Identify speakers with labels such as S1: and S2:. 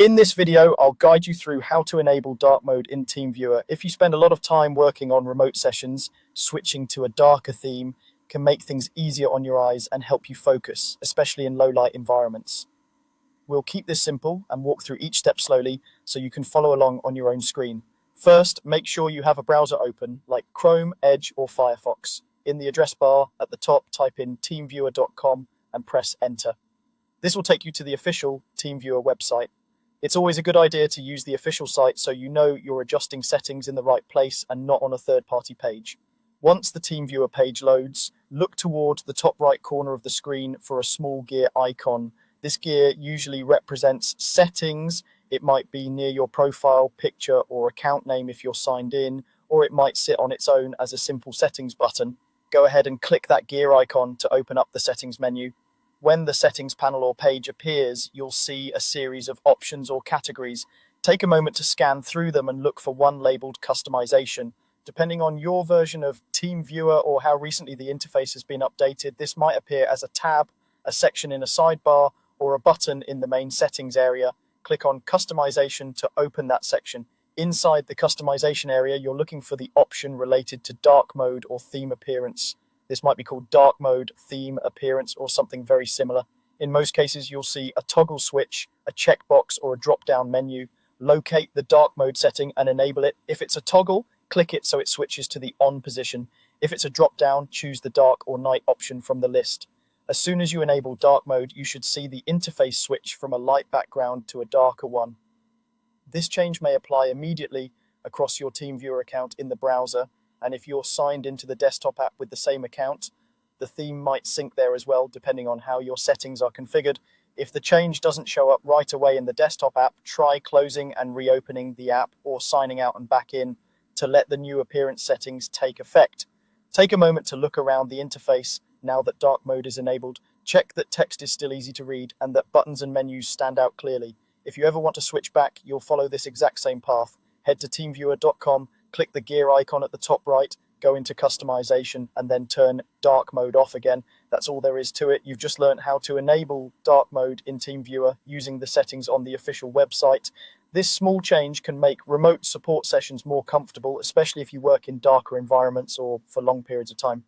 S1: In this video, I'll guide you through how to enable dark mode in TeamViewer. If you spend a lot of time working on remote sessions, switching to a darker theme can make things easier on your eyes and help you focus, especially in low light environments. We'll keep this simple and walk through each step slowly so you can follow along on your own screen. First, make sure you have a browser open like Chrome, Edge, or Firefox. In the address bar at the top, type in teamviewer.com and press enter. This will take you to the official TeamViewer website. It's always a good idea to use the official site so you know you're adjusting settings in the right place and not on a third-party page. Once the TeamViewer page loads, look toward the top right corner of the screen for a small gear icon. This gear usually represents settings. It might be near your profile picture or account name if you're signed in, or it might sit on its own as a simple settings button. Go ahead and click that gear icon to open up the settings menu. When the settings panel or page appears, you'll see a series of options or categories. Take a moment to scan through them and look for one labeled customization. Depending on your version of TeamViewer or how recently the interface has been updated, this might appear as a tab, a section in a sidebar, or a button in the main settings area. Click on customization to open that section. Inside the customization area, you're looking for the option related to dark mode or theme appearance. This might be called dark mode, theme, appearance, or something very similar. In most cases, you'll see a toggle switch, a checkbox, or a drop-down menu. Locate the dark mode setting and enable it. If it's a toggle, click it so it switches to the on position. If it's a drop-down, choose the dark or night option from the list. As soon as you enable dark mode, you should see the interface switch from a light background to a darker one. This change may apply immediately across your TeamViewer account in the browser, and if you're signed into the desktop app with the same account, the theme might sync there as well, depending on how your settings are configured. If the change doesn't show up right away in the desktop app, try closing and reopening the app or signing out and back in to let the new appearance settings take effect. Take a moment to look around the interface now that dark mode is enabled. Check that text is still easy to read and that buttons and menus stand out clearly. If you ever want to switch back, you'll follow this exact same path. Head to teamviewer.com, click the gear icon at the top right, go into customization, and then turn dark mode off again. That's all there is to it. You've just learned how to enable dark mode in TeamViewer using the settings on the official website. This small change can make remote support sessions more comfortable, especially if you work in darker environments or for long periods of time.